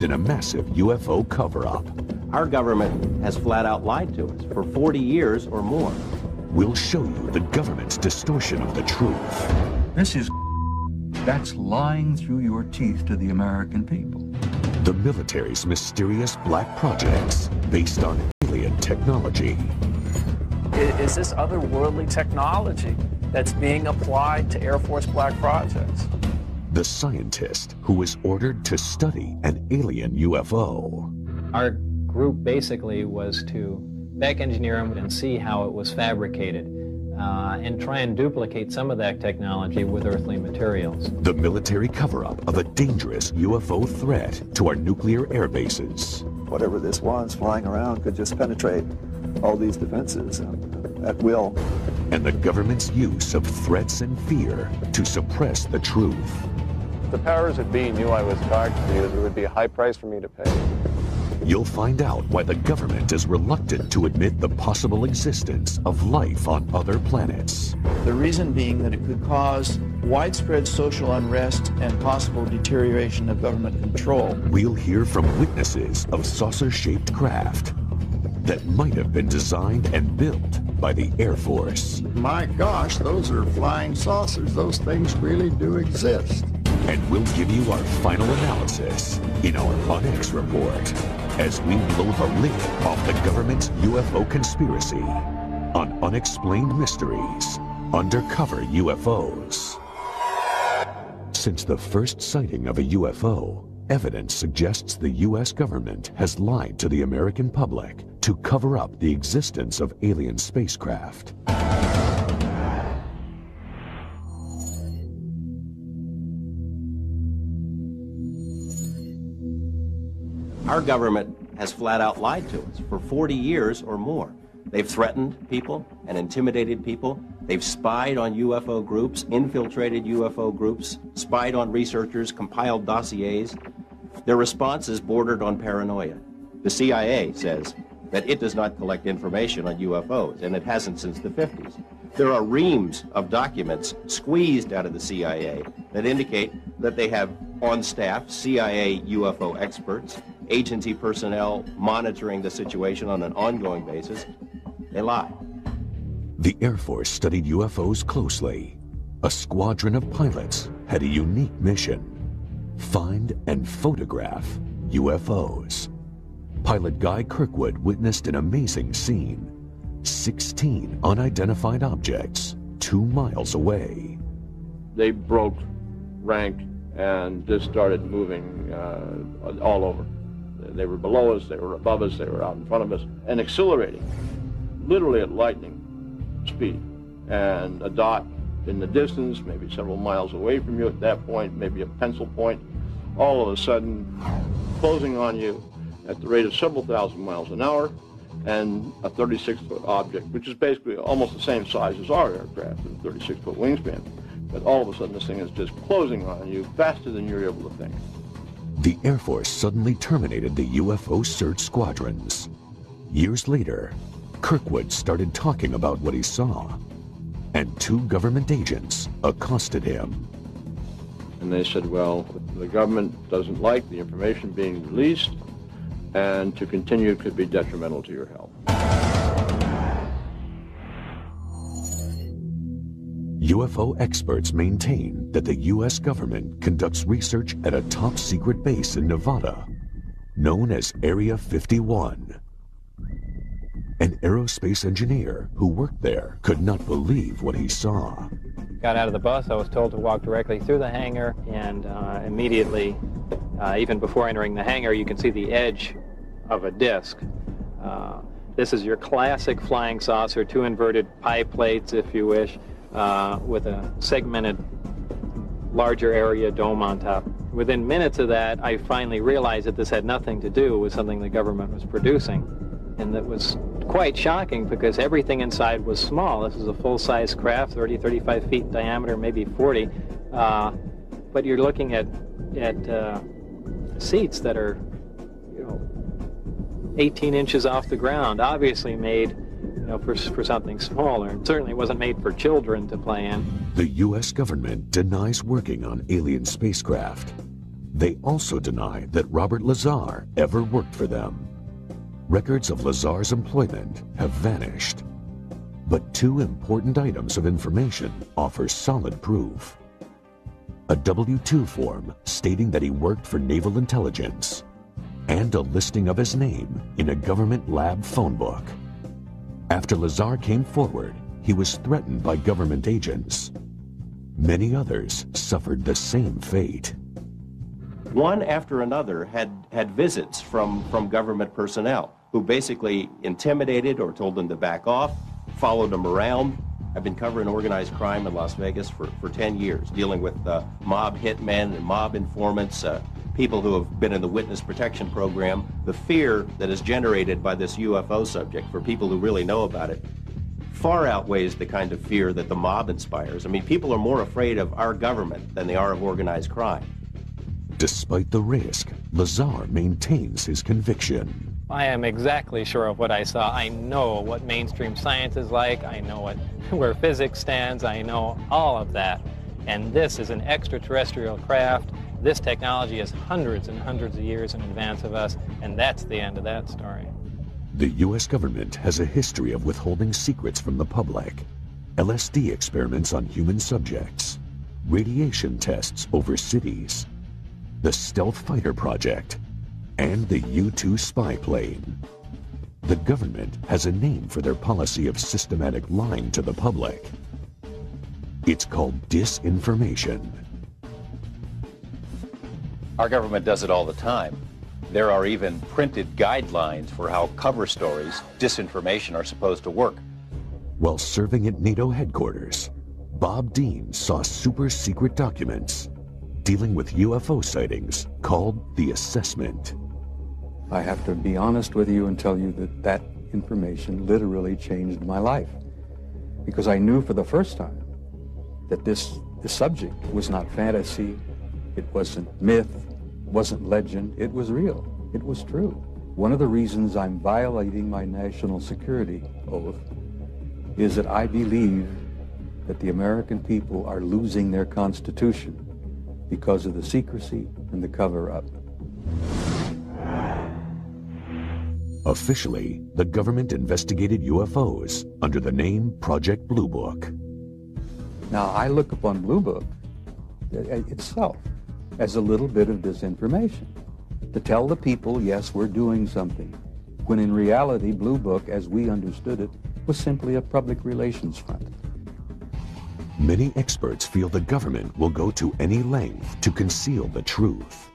in a massive UFO cover-up. Our government has flat out lied to us for 40 years or more. We'll show you the government's distortion of the truth. This is that's lying through your teeth to the American people. The military's mysterious black projects based on alien technology. Is this otherworldly technology that's being applied to Air Force black projects? The scientist who was ordered to study an alien UFO. Our group basically was to back engineer them and see how it was fabricated and try and duplicate some of that technology with earthly materials. The military cover-up of a dangerous UFO threat to our nuclear air bases. Whatever this was flying around could just penetrate all these defenses at will. And the government's use of threats and fear to suppress the truth. The powers that be knew I was targeted. It would be a high price for me to pay. You'll find out why the government is reluctant to admit the possible existence of life on other planets. The reason being that it could cause widespread social unrest and possible deterioration of government control. We'll hear from witnesses of saucer-shaped craft that might have been designed and built by the Air Force. My gosh, those are flying saucers. Those things really do exist. And we'll give you our final analysis in our UNX report as we blow the lid off the government's UFO conspiracy on Unexplained Mysteries, Undercover UFOs. Since the first sighting of a UFO, evidence suggests the U.S. government has lied to the American public to cover up the existence of alien spacecraft. Our government has flat out lied to us for 40 years or more. They've threatened people and intimidated people. They've spied on UFO groups, infiltrated UFO groups, spied on researchers, compiled dossiers. Their response is bordered on paranoia. The CIA says that it does not collect information on UFOs, and it hasn't since the 50s. There are reams of documents squeezed out of the CIA that indicate that they have on staff CIA UFO experts, agency personnel monitoring the situation on an ongoing basis. They lie. The Air Force studied UFOs closely. A squadron of pilots had a unique mission: find and photograph UFOs. Pilot Guy Kirkwood witnessed an amazing scene: 16 unidentified objects 2 miles away. They broke rank and just started moving all over. They were below us, they were above us, they were out in front of us, and accelerating, literally at lightning speed. And a dot in the distance, maybe several miles away from you at that point, maybe a pencil point, all of a sudden closing on you at the rate of several thousand miles an hour, and a 36-foot object, which is basically almost the same size as our aircraft, a 36-foot wingspan. But all of a sudden this thing is just closing on you faster than you're able to think. The Air Force suddenly terminated the UFO search squadrons. Years later, Kirkwood started talking about what he saw, and 2 government agents accosted him. And they said, well, the government doesn't like the information being released, and to continue could be detrimental to your health. UFO experts maintain that the U.S. government conducts research at a top-secret base in Nevada, known as Area 51. An aerospace engineer who worked there could not believe what he saw. Got out of the bus, I was told to walk directly through the hangar, and immediately, even before entering the hangar, you can see the edge of a disc. This is your classic flying saucer, 2 inverted pie plates, if you wish, with a segmented larger area dome on top. Within minutes of that, I finally realized that this had nothing to do with something the government was producing. And that was quite shocking because everything inside was small. This is a full-size craft, 30, 35 feet in diameter, maybe 40. But you're looking at seats that are, 18 inches off the ground, obviously made for something smaller. It certainly wasn't made for children to play in. The U.S. government denies working on alien spacecraft. They also deny that Robert Lazar ever worked for them. Records of Lazar's employment have vanished. But two important items of information offer solid proof. A W-2 form stating that he worked for Naval Intelligence, and a listing of his name in a government lab phone book. After Lazar came forward, he was threatened by government agents. Many others suffered the same fate. One after another had visits from government personnel who basically intimidated or told them to back off, followed them around. I've been covering organized crime in Las Vegas for 10 years, dealing with mob hitmen and mob informants, people who have been in the witness protection program. The fear that is generated by this UFO subject for people who really know about it far outweighs the kind of fear that the mob inspires. I mean, people are more afraid of our government than they are of organized crime. Despite the risk, Lazar maintains his conviction. I am exactly sure of what I saw. I know what mainstream science is like. I know where physics stands. I know all of that. And this is an extraterrestrial craft. This technology is hundreds and hundreds of years in advance of us, and that's the end of that story. The U.S. government has a history of withholding secrets from the public. LSD experiments on human subjects, radiation tests over cities, the Stealth Fighter Project, and the U-2 spy plane. The government has a name for their policy of systematic lying to the public. It's called disinformation. Our government does it all the time. There are even printed guidelines for how cover stories, disinformation, are supposed to work. While serving at NATO headquarters, Bob Dean saw super-secret documents dealing with UFO sightings called the Assessment. I have to be honest with you and tell you that that information literally changed my life, because I knew for the first time that this subject was not fantasy, it wasn't myth, wasn't legend, it was real, it was true. One of the reasons I'm violating my national security oath is that I believe that the American people are losing their Constitution because of the secrecy and the cover-up. Officially, the government investigated UFOs under the name Project Blue Book. Now, I look upon Blue Book itself as a little bit of disinformation, to tell the people, yes, we're doing something, when in reality, Blue Book, as we understood it, was simply a public relations front. Many experts feel the government will go to any length to conceal the truth.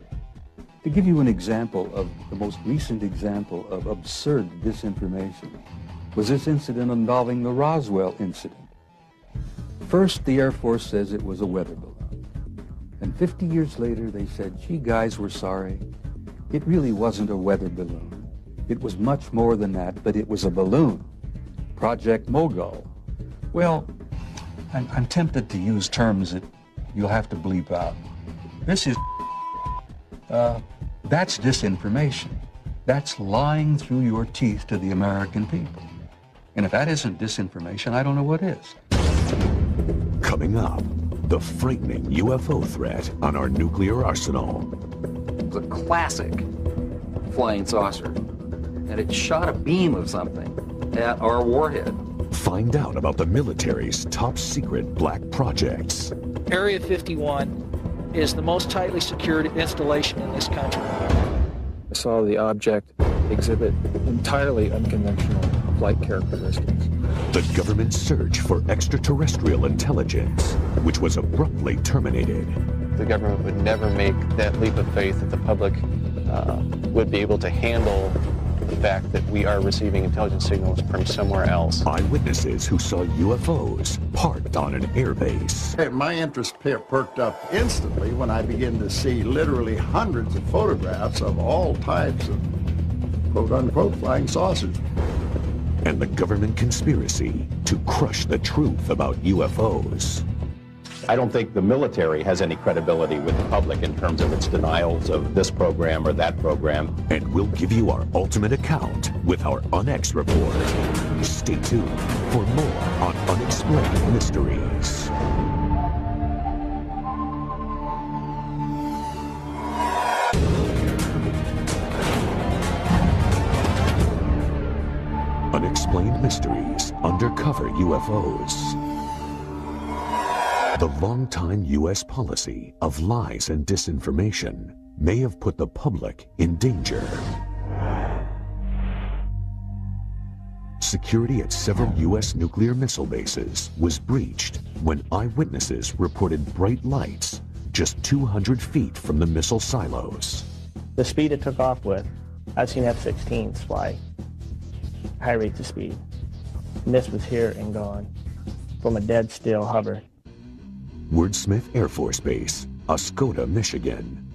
To give you an example of the most recent example of absurd disinformation was this incident involving the Roswell incident. First, the Air Force says it was a weather balloon. And 50 years later, they said, gee, guys, we're sorry. It really wasn't a weather balloon. It was much more than that, but it was a balloon. Project Mogul. Well, I'm tempted to use terms that you'll have to bleep out. This is that's disinformation. That's lying through your teeth to the American people. And if that isn't disinformation, I don't know what is. Coming up, the frightening UFO threat on our nuclear arsenal. It was a classic flying saucer, and it shot a beam of something at our warhead. Find out about the military's top secret black projects. Area 51 is the most tightly secured installation in this country. I saw the object exhibit entirely unconventional flight characteristics. The government's search for extraterrestrial intelligence, which was abruptly terminated. The government would never make that leap of faith that the public would be able to handle the fact that we are receiving intelligence signals from somewhere else. Eyewitnesses who saw UFOs parked on an airbase. Hey, my interest perked up instantly when I began to see literally hundreds of photographs of all types of quote-unquote flying saucers. And the government conspiracy to crush the truth about UFOs. I don't think the military has any credibility with the public in terms of its denials of this program or that program. And we'll give you our ultimate account with our UNX report. Stay tuned for more on Unexplained Mysteries. Unexplained Mysteries, Undercover UFOs. The long-time U.S. policy of lies and disinformation may have put the public in danger. Security at several U.S. nuclear missile bases was breached when eyewitnesses reported bright lights just 200 feet from the missile silos. The speed it took off with, I've seen F-16s fly high rates of speed. And this was here and gone from a dead still hover. Wordsmith Air Force Base, Oscoda, Michigan.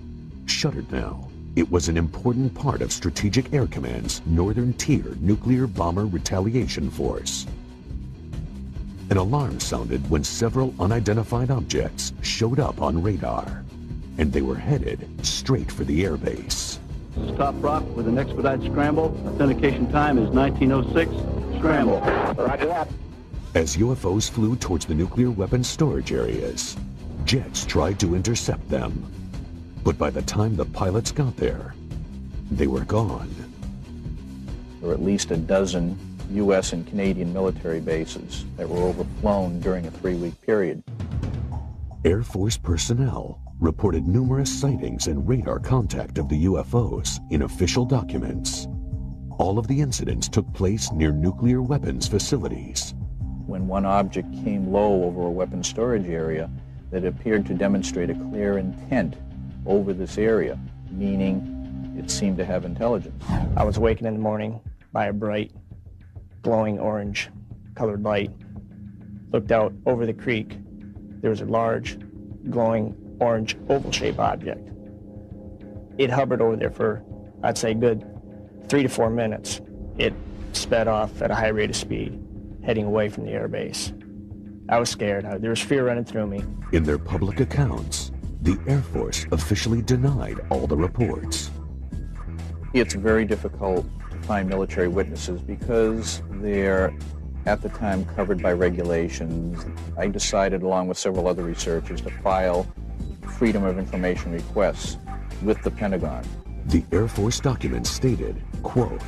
Shuttered now, it was an important part of Strategic Air Command's Northern Tier Nuclear Bomber Retaliation Force. An alarm sounded when several unidentified objects showed up on radar, and they were headed straight for the airbase. Top Rock with an expedited scramble. Authentication time is 1906. Scramble. Roger that. As UFOs flew towards the nuclear weapons storage areas, jets tried to intercept them. But by the time the pilots got there, they were gone. There were at least a dozen U.S. and Canadian military bases that were overflown during a 3-week period. Air Force personnel reported numerous sightings and radar contact of the UFOs in official documents. All of the incidents took place near nuclear weapons facilities. When one object came low over a weapons storage area, that appeared to demonstrate a clear intent over this area, meaning it seemed to have intelligence. I was awakened in the morning by a bright, glowing orange colored light. Looked out over the creek. There was a large, glowing orange oval-shaped object. It hovered over there for, I'd say, good 3 to 4 minutes. It sped off at a high rate of speed, heading away from the air base. I was scared. There was fear running through me. In their public accounts, the Air Force officially denied all the reports. It's very difficult to find military witnesses because they're, at the time, covered by regulations. I decided, along with several other researchers, to file Freedom of Information requests with the Pentagon. The Air Force documents stated, quote,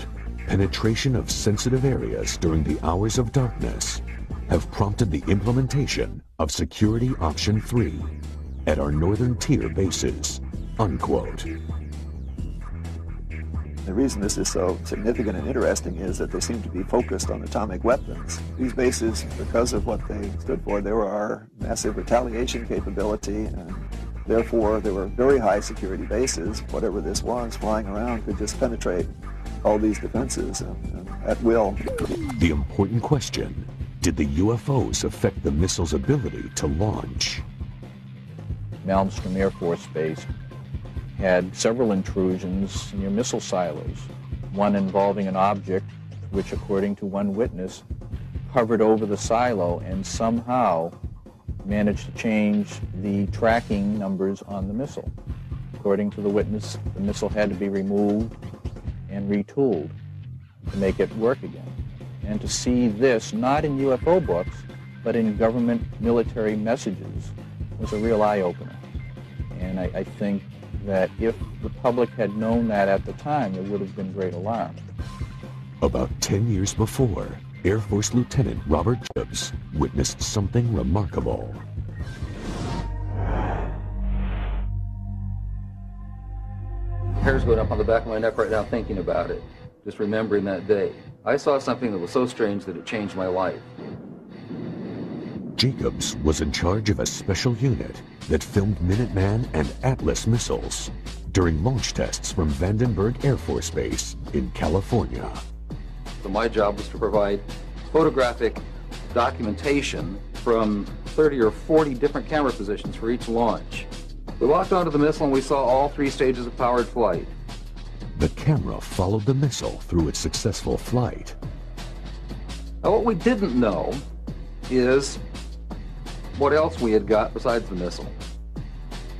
penetration of sensitive areas during the hours of darkness have prompted the implementation of Security Option 3 at our Northern Tier bases, unquote. The reason this is so significant and interesting is that they seem to be focused on atomic weapons. These bases, because of what they stood for, they were our massive retaliation capability, and therefore they were very high security bases. Whatever this was flying around could just penetrate all these defenses at will. The important question, did the UFOs affect the missile's ability to launch? Malmstrom Air Force Base had several intrusions near missile silos, one involving an object which, according to one witness, hovered over the silo and somehow managed to change the tracking numbers on the missile. According to the witness, the missile had to be removed and retooled to make it work again. And to see this, not in UFO books, but in government military messages, was a real eye-opener. And I think that if the public had known that at the time, there would have been great alarm. About 10 years before, Air Force Lieutenant Robert Jacobs witnessed something remarkable. Hair's going up on the back of my neck right now thinking about it, just remembering that day. I saw something that was so strange that it changed my life. Jacobs was in charge of a special unit that filmed Minuteman and Atlas missiles during launch tests from Vandenberg Air Force Base in California. So my job was to provide photographic documentation from 30 or 40 different camera positions for each launch. We walked onto the missile and we saw all 3 stages of powered flight. The camera followed the missile through its successful flight. Now what we didn't know is what else we had got besides the missile.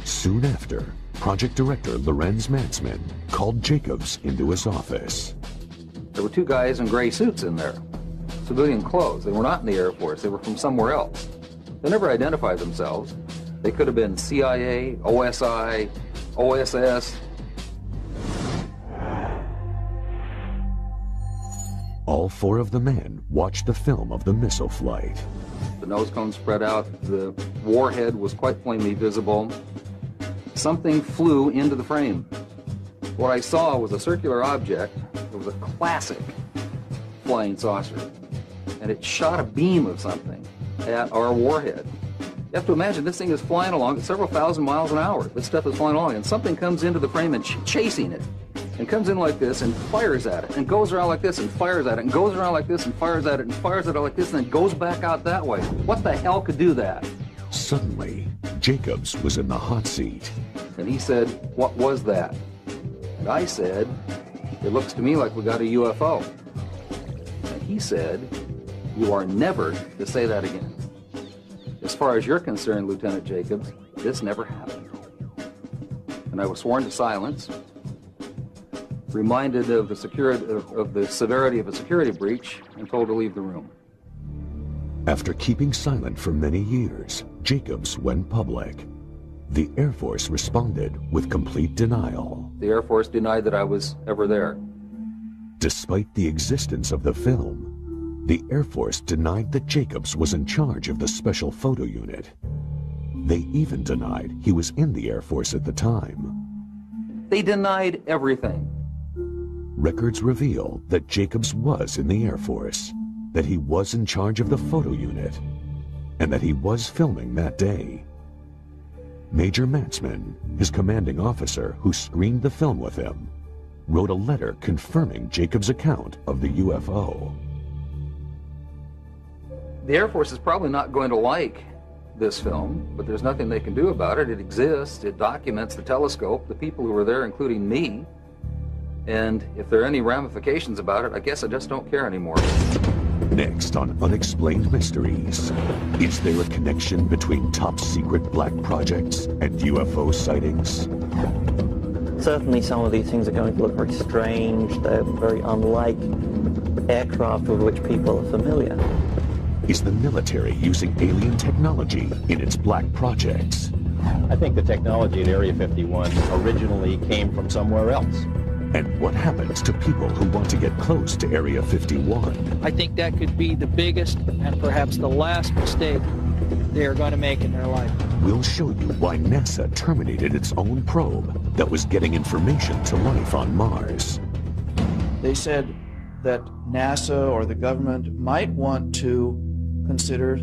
Soon after, Project Director Lorenz Mansman called Jacobs into his office. There were 2 guys in gray suits in there, civilian clothes. They were not in the Air Force. They were from somewhere else. They never identified themselves. They could have been CIA, OSI, OSS. All four of the men watched the film of the missile flight. The nose cone spread out, the warhead was quite plainly visible. Something flew into the frame. What I saw was a circular object. It was a classic flying saucer. And it shot a beam of something at our warhead. You have to imagine this thing is flying along at several thousand miles an hour. This stuff is flying along, and something comes into the frame and chasing it. And comes in like this and fires at it, and goes around like this and fires at it, and goes around like this and fires at it, and fires at it like this, and then goes back out that way. What the hell could do that? Suddenly, Jacobs was in the hot seat. And he said, "What was that?" And I said, "It looks to me like we got a UFO." And he said, "You are never to say that again. As far as you're concerned, Lieutenant Jacobs, this never happened." And I was sworn to silence, reminded of the severity of a security breach, and told to leave the room. After keeping silent for many years, Jacobs went public. The Air Force responded with complete denial. The Air Force denied that I was ever there. Despite the existence of the film, the Air Force denied that Jacobs was in charge of the Special Photo Unit. They even denied he was in the Air Force at the time. They denied everything. Records reveal that Jacobs was in the Air Force, that he was in charge of the photo unit, and that he was filming that day. Major Matzman, his commanding officer who screened the film with him, wrote a letter confirming Jacobs' account of the UFO. The Air Force is probably not going to like this film, but there's nothing they can do about it. It exists, it documents the telescope, the people who were there, including me. And if there are any ramifications about it, I guess I just don't care anymore. Next on Unexplained Mysteries, is there a connection between top-secret black projects and UFO sightings? Certainly some of these things are going to look very strange. They're very unlike aircraft with which people are familiar. Is the military using alien technology in its black projects? I think the technology at Area 51 originally came from somewhere else. And what happens to people who want to get close to Area 51? I think that could be the biggest and perhaps the last mistake they are going to make in their life. We'll show you why NASA terminated its own probe that was getting information to life on Mars. They said that NASA or the government might want to consider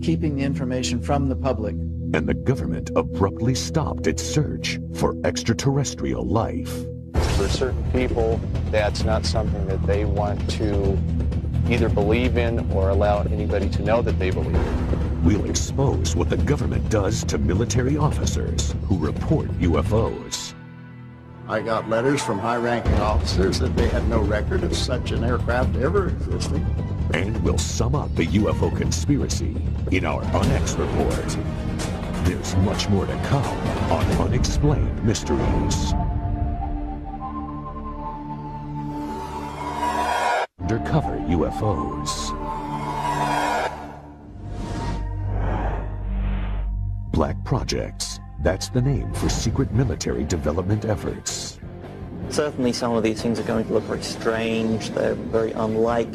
keeping the information from the public. And the government abruptly stopped its search for extraterrestrial life. For certain people, that's not something that they want to either believe in or allow anybody to know that they believe in. We'll expose what the government does to military officers who report UFOs. I got letters from high-ranking officers that they had no record of such an aircraft ever existing. And we'll sum up the UFO conspiracy in our Unex report. There's much more to come on Unexplained Mysteries. Undercover UFOs. Black projects. That's the name for secret military development efforts. Certainly some of these things are going to look very strange. They're very unlike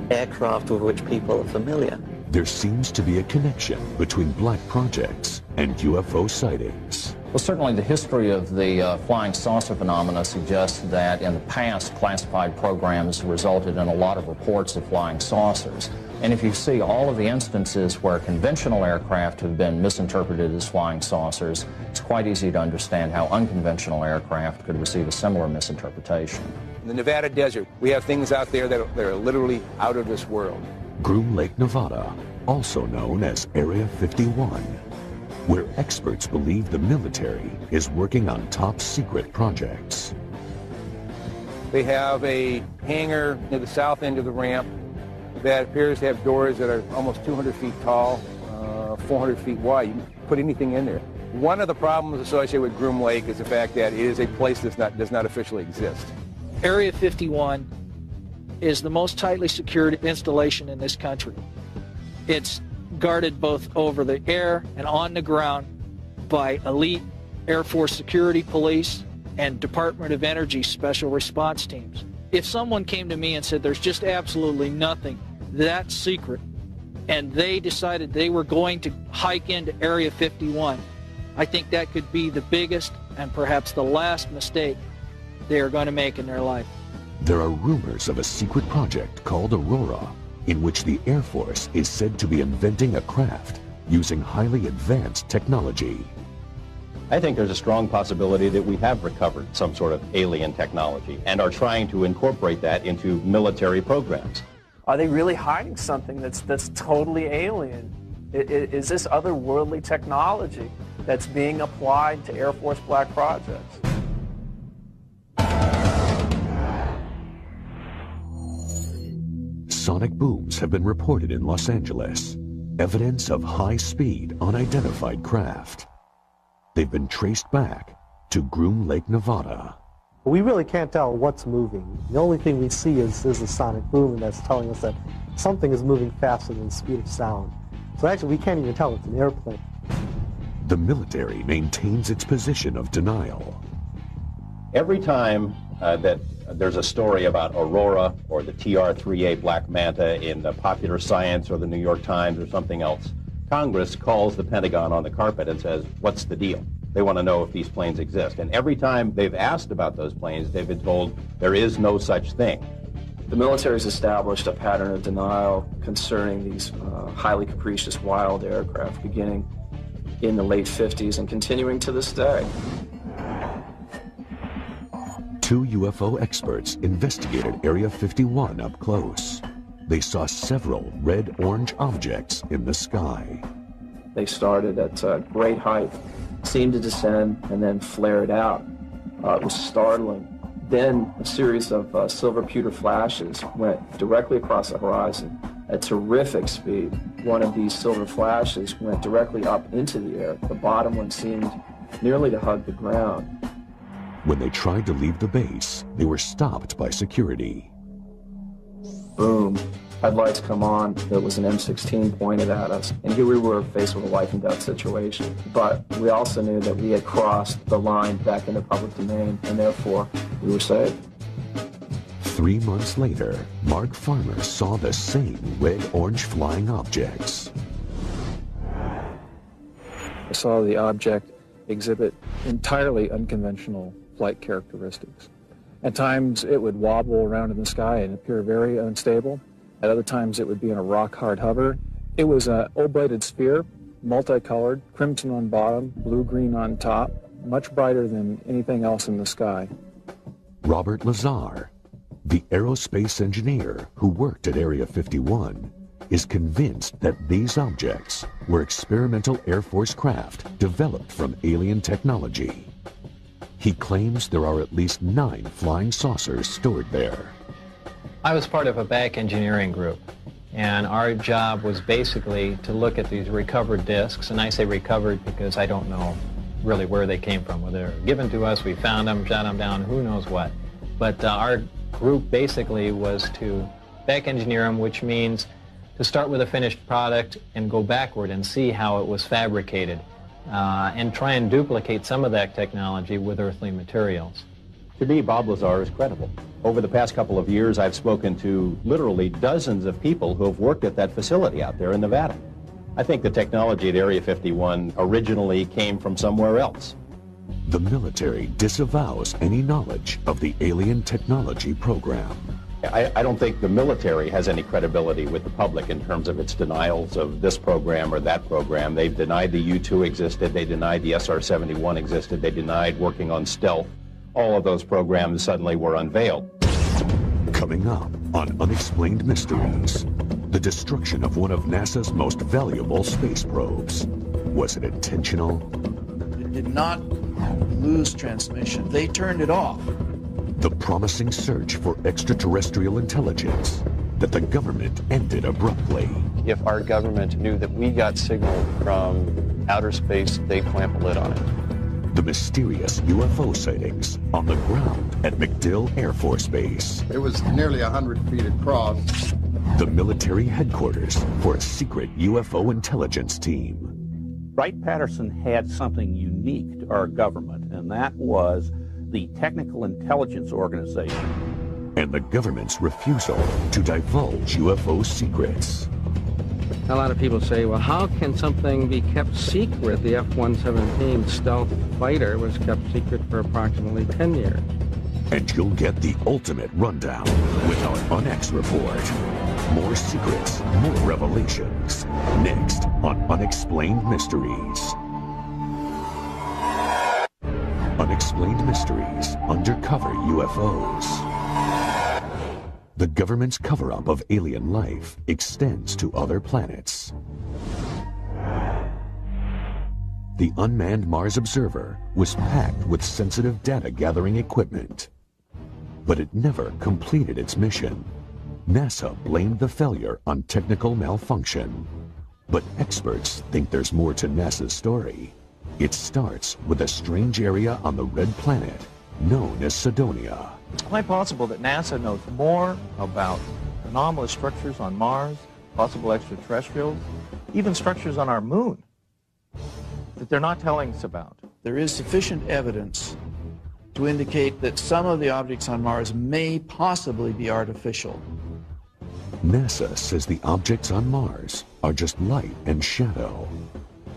aircraft with which people are familiar. There seems to be a connection between black projects and UFO sightings. Well, certainly the history of the flying saucer phenomena suggests that in the past, classified programs resulted in a lot of reports of flying saucers. And if you see all of the instances where conventional aircraft have been misinterpreted as flying saucers, it's quite easy to understand how unconventional aircraft could receive a similar misinterpretation. In the Nevada desert, we have things out there that are literally out of this world. Groom Lake, Nevada, also known as Area 51, where experts believe the military is working on top-secret projects. They have a hangar near the south end of the ramp that appears to have doors that are almost 200 feet tall, 400 feet wide. You can put anything in there. One of the problems associated with Groom Lake is the fact that it is a place that does not officially exist. Area 51 is the most tightly secured installation in this country. It's guarded both over the air and on the ground by elite Air Force security police and Department of Energy special response teams. If someone came to me and said there's just absolutely nothing, that's secret, and they decided they were going to hike into Area 51, I think that could be the biggest and perhaps the last mistake they are going to make in their life. There are rumors of a secret project called Aurora, in which the Air Force is said to be inventing a craft using highly advanced technology. I think there's a strong possibility that we have recovered some sort of alien technology and are trying to incorporate that into military programs. Are they really hiding something that's totally alien? Is this otherworldly technology that's being applied to Air Force black projects? Sonic booms have been reported in Los Angeles, evidence of high-speed, unidentified craft. They've been traced back to Groom Lake, Nevada. We really can't tell what's moving. The only thing we see is a sonic boom, and that's telling us that something is moving faster than the speed of sound. So actually, we can't even tell it's an airplane. The military maintains its position of denial. Every time that there's a story about Aurora or the TR-3A Black Manta in the Popular Science or the New York Times or something else, Congress calls the Pentagon on the carpet and says, what's the deal? They want to know if these planes exist. And every time they've asked about those planes, they've been told there is no such thing. The military has established a pattern of denial concerning these highly capricious wild aircraft beginning in the late 50s and continuing to this day. 2 UFO experts investigated Area 51 up close. They saw several red-orange objects in the sky. They started at great height, seemed to descend, and then flared out. It was startling. Then a series of silver pewter flashes went directly across the horizon at terrific speed. One of these silver flashes went directly up into the air. The bottom one seemed nearly to hug the ground. When they tried to leave the base, they were stopped by security. Boom. Headlights come on. There was an M16 pointed at us. And here we were faced with a life and death situation. But we also knew that we had crossed the line back into public domain, and therefore we were saved. 3 months later, Mark Farmer saw the same red-orange flying objects. I saw the object exhibit entirely unconventional flight characteristics. At times it would wobble around in the sky and appear very unstable. At other times it would be in a rock-hard hover. It was an oblated sphere, multicolored, crimson on bottom, blue-green on top, much brighter than anything else in the sky. Robert Lazar, the aerospace engineer who worked at Area 51, is convinced that these objects were experimental Air Force craft developed from alien technology. He claims there are at least 9 flying saucers stored there. I was part of a back engineering group, and our job was basically to look at these recovered discs, and I say recovered because I don't know really where they came from. Whether they were given to us, we found them, shot them down, who knows what. But our group basically was to back engineer them, which means to start with a finished product and go backward and see how it was fabricated, and try and duplicate some of that technology with earthly materials. To me, Bob Lazar is credible. Over the past couple of years, I've spoken to literally dozens of people who have worked at that facility out there in Nevada. I think the technology at Area 51 originally came from somewhere else. The military disavows any knowledge of the alien technology program. I don't think the military has any credibility with the public in terms of its denials of this program or that program. They've denied the U-2 existed, they denied the SR-71 existed, they denied working on stealth. All of those programs suddenly were unveiled. Coming up on Unexplained Mysteries, the destruction of one of NASA's most valuable space probes. Was it intentional? It did not lose transmission. They turned it off. The promising search for extraterrestrial intelligence that the government ended abruptly. If our government knew that we got signal from outer space, they'd clamp a lid on it. The mysterious UFO sightings on the ground at MacDill Air Force Base. It was nearly 100 feet across. The military headquarters for a secret UFO intelligence team. Wright-Patterson had something unique to our government, and that was the Technical Intelligence Organization. And and the government's refusal to divulge UFO secrets. A lot of people say, well, how can something be kept secret? The F-117 stealth fighter was kept secret for approximately 10 years. And you'll get the ultimate rundown with our UNX report. More secrets, more revelations. Next on Unexplained Mysteries. Unexplained Mysteries, Undercover UFOs. The government's cover-up of alien life extends to other planets. The unmanned Mars Observer was packed with sensitive data-gathering equipment. But it never completed its mission. NASA blamed the failure on technical malfunction. But experts think there's more to NASA's story. It starts with a strange area on the red planet known as Cydonia. It's quite possible that NASA knows more about anomalous structures on Mars, possible extraterrestrials, even structures on our moon that they're not telling us about. There is sufficient evidence to indicate that some of the objects on Mars may possibly be artificial. NASA says the objects on Mars are just light and shadow.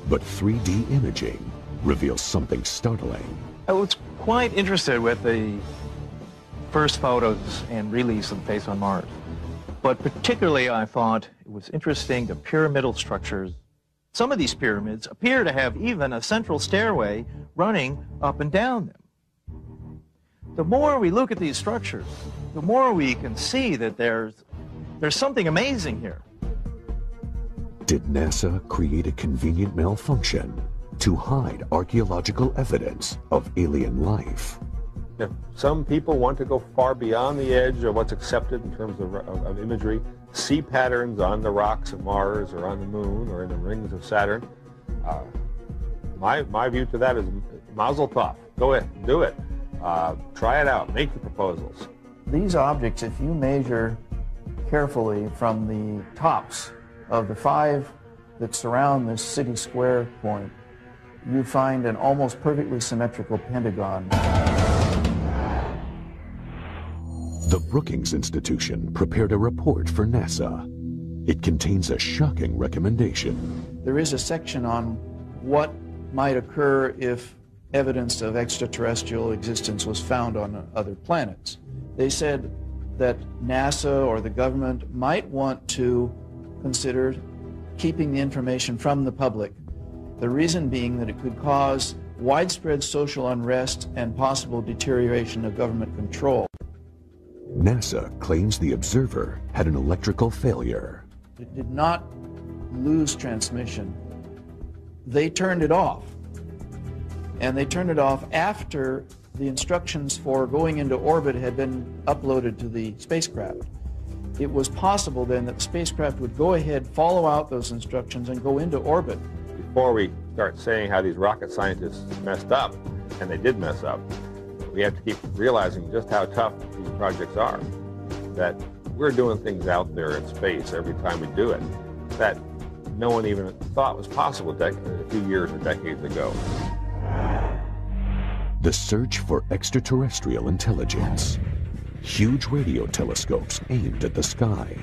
But 3D imaging reveals something startling. I was quite interested with the first photos and release of the face on Mars. But particularly I thought it was interesting the pyramidal structures. Some of these pyramids appear to have even a central stairway running up and down them. The more we look at these structures, the more we can see that there's something amazing here. Did NASA create a convenient malfunction to hide archaeological evidence of alien life? If some people want to go far beyond the edge of what's accepted in terms of imagery, see patterns on the rocks of Mars or on the moon or in the rings of Saturn, my view to that is mazel tov. Go ahead, do it. Try it out, make the proposals. These objects, if you measure carefully from the tops of the 5 that surround this city square point, you find an almost perfectly symmetrical pentagon. The Brookings Institution prepared a report for NASA. It contains a shocking recommendation. There is a section on what might occur if evidence of extraterrestrial existence was found on other planets. They said that NASA or the government might want to consider keeping the information from the public. The reason being that it could cause widespread social unrest and possible deterioration of government control. NASA claims the observer had an electrical failure. It did not lose transmission. They turned it off. And they turned it off after the instructions for going into orbit had been uploaded to the spacecraft. It was possible then that the spacecraft would go ahead, follow out those instructions, and go into orbit. Before we start saying how these rocket scientists messed up, and they did mess up, we have to keep realizing just how tough these projects are. That we're doing things out there in space every time we do it that no one even thought was possible a few years or decades ago. The search for extraterrestrial intelligence. Huge radio telescopes aimed at the sky.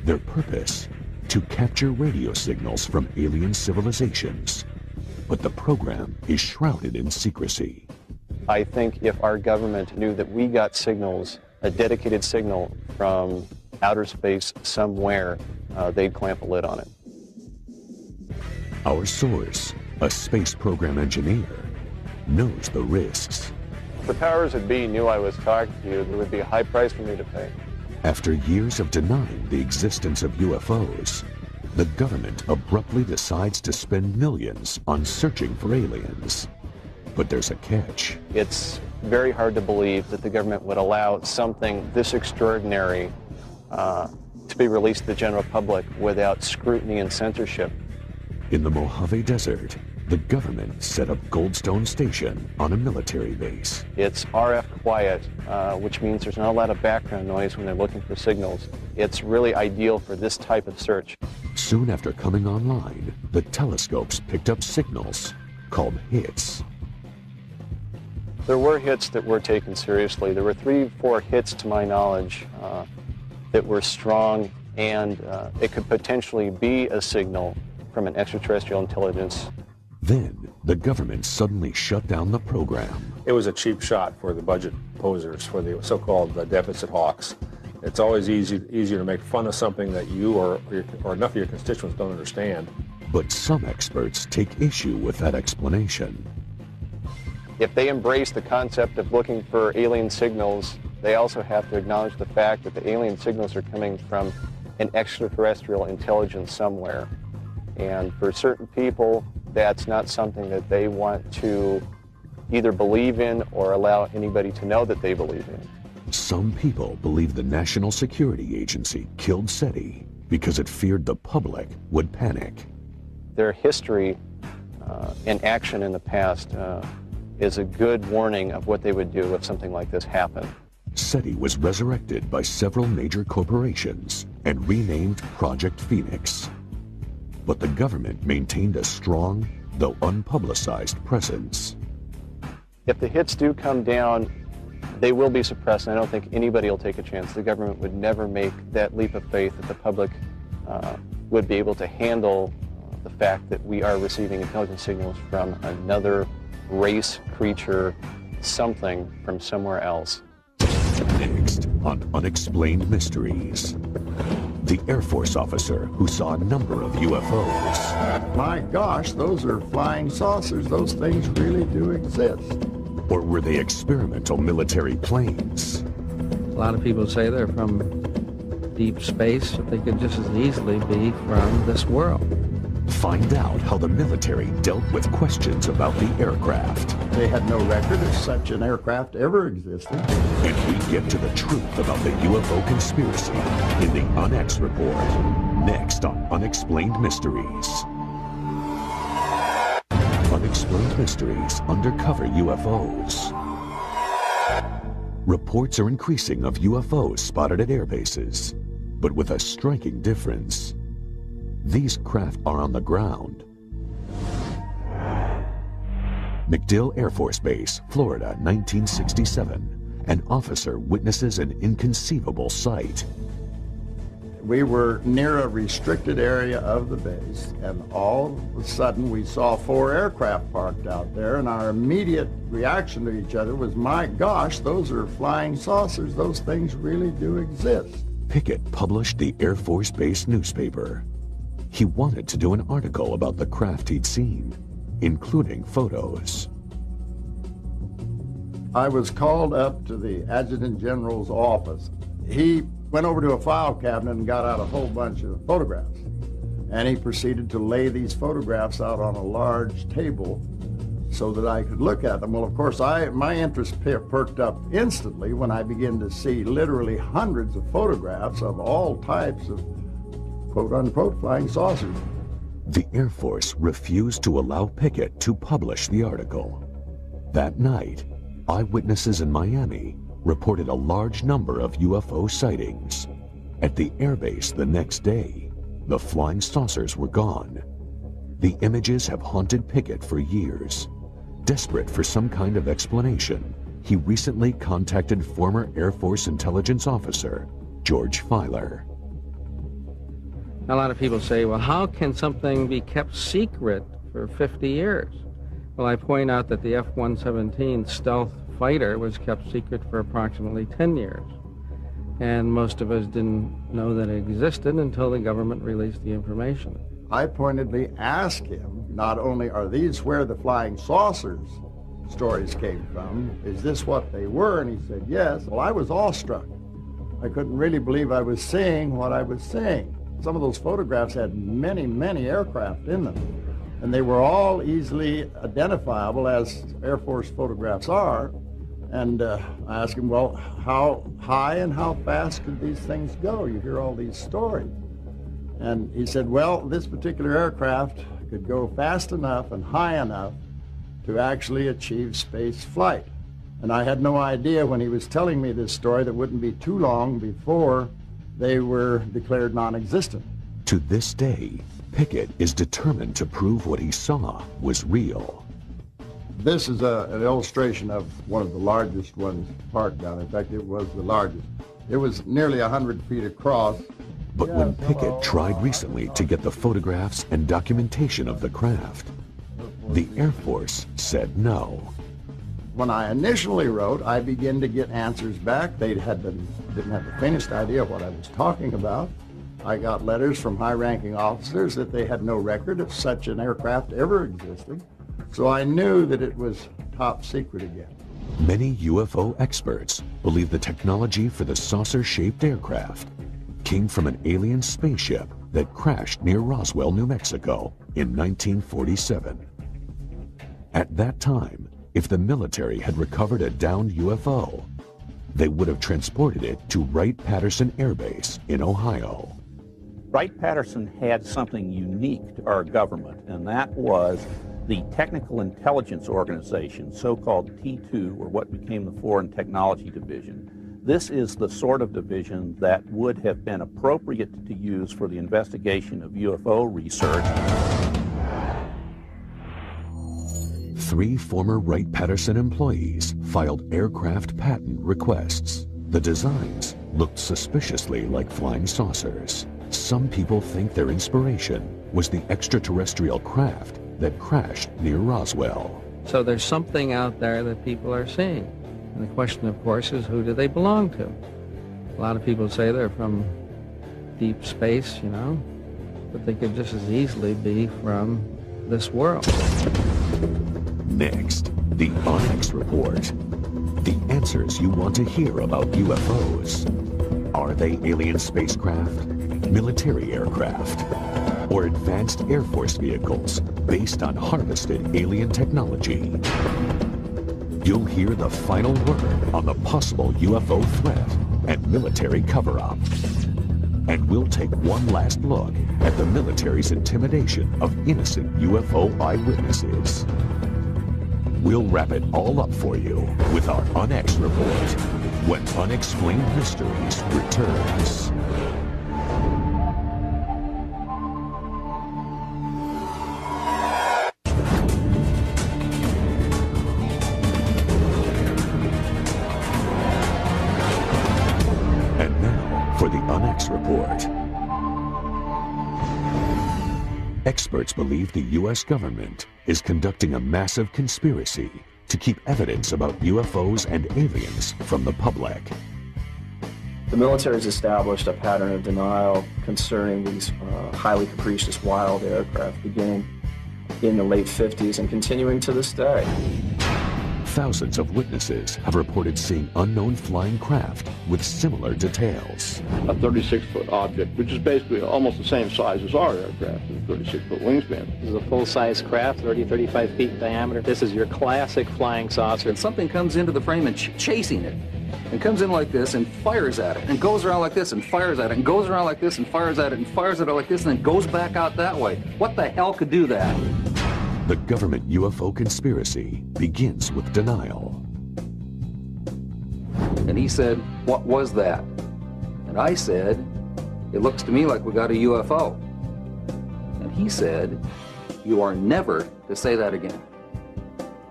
Their purpose? To capture radio signals from alien civilizations. But the program is shrouded in secrecy. I think if our government knew that we got signals, a dedicated signal from outer space somewhere, they'd clamp a lid on it. Our source, a space program engineer, knows the risks. If the powers that be knew I was talking to you, there would be a high price for me to pay. After years of denying the existence of UFOs, the government abruptly decides to spend millions on searching for aliens. But there's a catch. It's very hard to believe that the government would allow something this extraordinary to be released to the general public without scrutiny and censorship. In the Mojave Desert, the government set up Goldstone Station on a military base. It's RF quiet, which means there's not a lot of background noise when they're looking for signals. It's really ideal for this type of search. Soon after coming online, the telescopes picked up signals called hits. There were hits that were taken seriously. There were 3-4 hits, to my knowledge, that were strong, and it could potentially be a signal from an extraterrestrial intelligence. Then, the government suddenly shut down the program. It was a cheap shot for the budget posers, for the so-called deficit hawks. It's always easier to make fun of something that you or enough of your constituents don't understand. But some experts take issue with that explanation. If they embrace the concept of looking for alien signals, they also have to acknowledge the fact that the alien signals are coming from an extraterrestrial intelligence somewhere. And for certain people, that's not something that they want to either believe in or allow anybody to know that they believe in. Some people believe the National Security Agency killed SETI because it feared the public would panic. Their history and action in the past is a good warning of what they would do if something like this happened. SETI was resurrected by several major corporations and renamed Project Phoenix. But the government maintained a strong, though unpublicized, presence. If the hits do come down, they will be suppressed, and I don't think anybody will take a chance. The government would never make that leap of faith that the public would be able to handle the fact that we are receiving intelligence signals from another race, creature, something from somewhere else. Next on Unexplained Mysteries, the Air Force officer who saw a number of UFOs. My gosh, those are flying saucers. Those things really do exist. Or were they experimental military planes? A lot of people say they're from deep space, but they could just as easily be from this world. Find out how the military dealt with questions about the aircraft. They had no record of such an aircraft ever existing. And we get to the truth about the UFO conspiracy in the UNX Report, next on Unexplained Mysteries. Unexplained Mysteries Undercover UFOs. Reports are increasing of UFOs spotted at air bases, but with a striking difference. These craft are on the ground. MacDill Air Force Base, Florida, 1967. An officer witnesses an inconceivable sight. We were near a restricted area of the base, and all of a sudden we saw 4 aircraft parked out there, and our immediate reaction to each other was, my gosh, those are flying saucers. Those things really do exist. Pickett published the Air Force Base newspaper. He wanted to do an article about the craft he'd seen, including photos. I was called up to the Adjutant General's office. He went over to a file cabinet and got out a whole bunch of photographs. And he proceeded to lay these photographs out on a large table so that I could look at them. Well, of course, my interest perked up instantly when I began to see literally hundreds of photographs of all types of quote-unquote flying saucers. The Air Force refused to allow Pickett to publish the article. That night, eyewitnesses in Miami reported a large number of UFO sightings. At the airbase the next day, the flying saucers were gone. The images have haunted Pickett for years. Desperate for some kind of explanation, he recently contacted former Air Force intelligence officer George Filer. A lot of people say, well, how can something be kept secret for 50 years? Well, I point out that the F-117 stealth fighter was kept secret for approximately 10 years. And most of us didn't know that it existed until the government released the information. I pointedly asked him, not only are these where the flying saucers stories came from, is this what they were? And he said, yes. Well, I was awestruck. I couldn't really believe I was seeing what I was seeing. Some of those photographs had many, many aircraft in them, and they were all easily identifiable as Air Force photographs are. And I asked him, well, how high and how fast could these things go? You hear all these stories. And he said, well, this particular aircraft could go fast enough and high enough to actually achieve space flight. And I had no idea when he was telling me this story that it wouldn't be too long before they were declared non-existent. To this day, Pickett is determined to prove what he saw was real. This is an illustration of one of the largest ones parked down. In fact, it was the largest. It was nearly 100 feet across. But when Pickett tried recently to get the photographs and documentation of the craft, the Air Force said no. When I initially wrote, I began to get answers back. They didn't have the faintest idea what I was talking about. I got letters from high-ranking officers that they had no record of such an aircraft ever existing. So I knew that it was top secret again. Many UFO experts believe the technology for the saucer-shaped aircraft came from an alien spaceship that crashed near Roswell, New Mexico in 1947. At that time, if the military had recovered a downed UFO, they would have transported it to Wright-Patterson Air Base in Ohio. Wright-Patterson had something unique to our government, and that was the Technical Intelligence Organization, so-called T2, or what became the Foreign Technology Division. This is the sort of division that would have been appropriate to use for the investigation of UFO research. 3 former Wright-Patterson employees filed aircraft patent requests. The designs looked suspiciously like flying saucers. Some people think their inspiration was the extraterrestrial craft that crashed near Roswell. So there's something out there that people are seeing. And the question, of course, is who do they belong to? A lot of people say they're from deep space, you know, but they could just as easily be from this world. Next, the Onyx Report. The answers you want to hear about UFOs. Are they alien spacecraft, military aircraft, or advanced Air Force vehicles based on harvested alien technology? You'll hear the final word on the possible UFO threat and military cover-up. And we'll take one last look at the military's intimidation of innocent UFO eyewitnesses. We'll wrap it all up for you with our Onyx Report when Unexplained Mysteries returns. And now for the Onyx Report. Experts believe the U.S. government is conducting a massive conspiracy to keep evidence about UFOs and aliens from the public. The military has established a pattern of denial concerning these highly capricious wild aircraft beginning in the late 50s and continuing to this day. Thousands of witnesses have reported seeing unknown flying craft with similar details. A 36-foot object, which is basically almost the same size as our aircraft, a 36-foot wingspan. This is a full-size craft, 35 feet in diameter. This is your classic flying saucer. And something comes into the frame and chasing it. And comes in like this and fires at it. And goes around like this and fires at it. And goes around like this and fires at it. And fires at it like this and then goes back out that way. What the hell could do that? The government UFO conspiracy begins with denial. And he said, "What was that?" And I said, "It looks to me like we got a UFO." And he said, "You are never to say that again.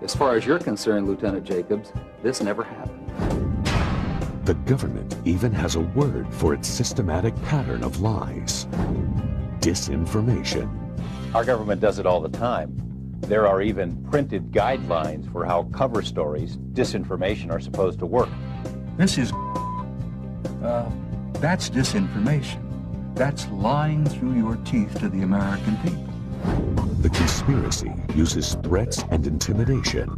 As far as you're concerned, Lieutenant Jacobs, this never happened." The government even has a word for its systematic pattern of lies: disinformation. Our government does it all the time. There are even printed guidelines for how cover stories, disinformation, are supposed to work. This is, that's disinformation. That's lying through your teeth to the American people. The conspiracy uses threats and intimidation,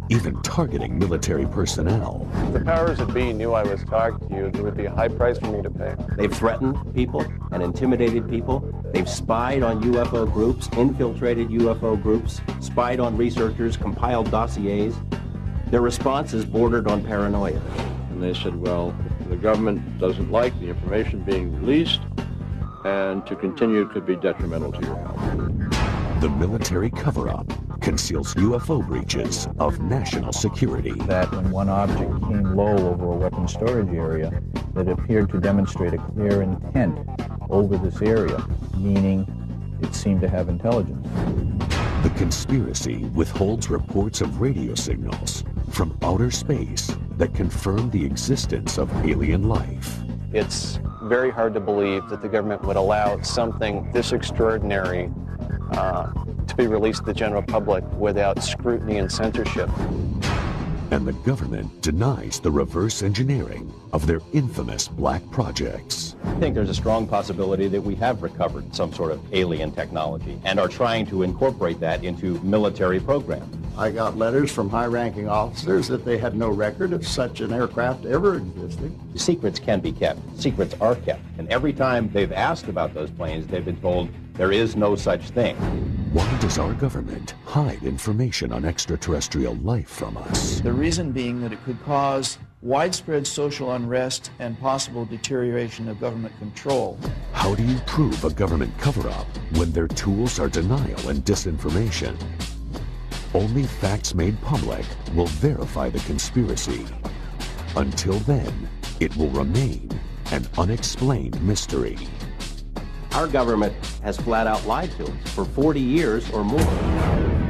even targeting military personnel. If the powers that be knew I was talking to you, there would be a high price for me to pay. They've threatened people and intimidated people. They've spied on UFO groups, infiltrated UFO groups, spied on researchers, compiled dossiers. Their responses bordered on paranoia. And they said, well, the government doesn't like the information being released, and to continue could be detrimental to your health. The military cover-up conceals UFO breaches of national security. That when one object came low over a weapons storage area, that appeared to demonstrate a clear intent over this area, meaning it seemed to have intelligence. The conspiracy withholds reports of radio signals from outer space that confirm the existence of alien life. It's very hard to believe that the government would allow something this extraordinary to be released to the general public without scrutiny and censorship. And the government denies the reverse engineering of their infamous black projects. I think there's a strong possibility that we have recovered some sort of alien technology and are trying to incorporate that into military programs. I got letters from high-ranking officers that they had no record of such an aircraft ever existing. Secrets can be kept. Secrets are kept. And every time they've asked about those planes, they've been told there is no such thing. Why does our government hide information on extraterrestrial life from us? The reason being that it could cause widespread social unrest and possible deterioration of government control. How do you prove a government cover-up when their tools are denial and disinformation? Only facts made public will verify the conspiracy. Until then, it will remain an unexplained mystery. Our government has flat out lied to us for 40 years or more.